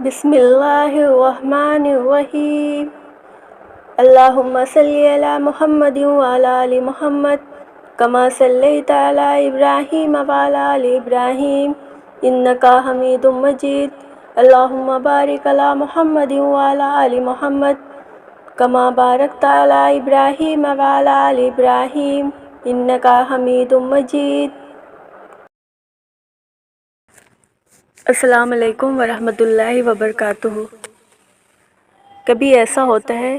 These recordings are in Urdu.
بسم اللہ الرحمن الرحیم اللہم صلی علی محمد وعلی آل محمد کما صلیت علی ابراہیم وعلی آل ابراہیم انکا حمید مجید اللہم بارک علی محمد وعلی آل محمد کما بارکت علی ابراہیم وعلی آل ابراہیم انکا حمید مجید۔ السلام علیکم ورحمۃ اللہ وبرکاتہ۔ کبھی ایسا ہوتا ہے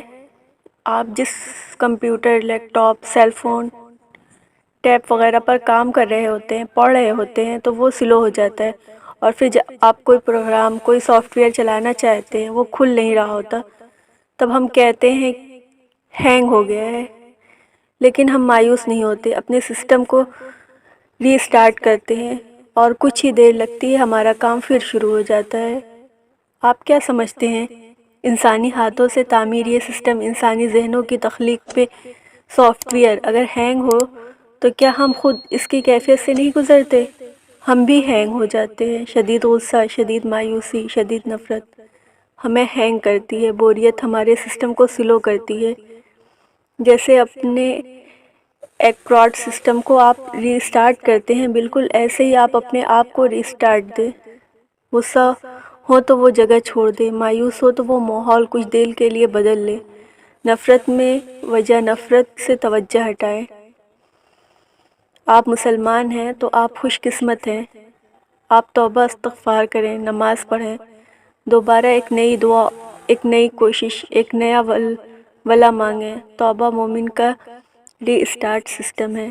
آپ جس کمپیوٹر، لیپ ٹاپ، سیل فون، ٹیب وغیرہ پر کام کر رہے ہوتے ہیں، پڑھ رہے ہوتے ہیں تو وہ سلو ہو جاتا ہے، اور پھر جب آپ کوئی پروگرام، کوئی سافٹ ویئر چلانا چاہتے ہیں وہ کھل نہیں رہا ہوتا، تب ہم کہتے ہیں ہینگ ہو گیا ہے۔ لیکن ہم مایوس نہیں ہوتے، اپنے سسٹم کو ری اسٹارٹ کرتے ہیں اور کچھ ہی دیر لگتی ہے، ہمارا کام پھر شروع ہو جاتا ہے۔ آپ کیا سمجھتے ہیں؟ انسانی ہاتھوں سے تعمیر یہ سسٹم، انسانی ذہنوں کی تخلیق پہ سافٹ ویئر اگر ہینگ ہو تو کیا ہم خود اس کی کیفیت سے نہیں گزرتے؟ ہم بھی ہینگ ہو جاتے ہیں، شدید غصہ، شدید مایوسی، شدید نفرت ہمیں ہینگ کرتی ہے، بوریت ہمارے سسٹم کو سلو کرتی ہے۔ جیسے اپنے ایکٹراڈ سسٹم کو آپ ری اسٹارٹ کرتے ہیں، بالکل ایسے ہی آپ اپنے آپ کو ری اسٹارٹ دیں۔ غصہ ہو تو وہ جگہ چھوڑ دے، مایوس ہو تو وہ ماحول کچھ دیر کے لیے بدل لے، نفرت میں وجہ نفرت سے توجہ ہٹائیں۔ آپ مسلمان ہیں تو آپ خوش قسمت ہیں، آپ توبہ استغفار کریں، نماز پڑھیں، دوبارہ ایک نئی دعا، ایک نئی کوشش، ایک نیا ولا مانگیں۔ توبہ مومن کا ری اسٹارٹ سسٹم ہے۔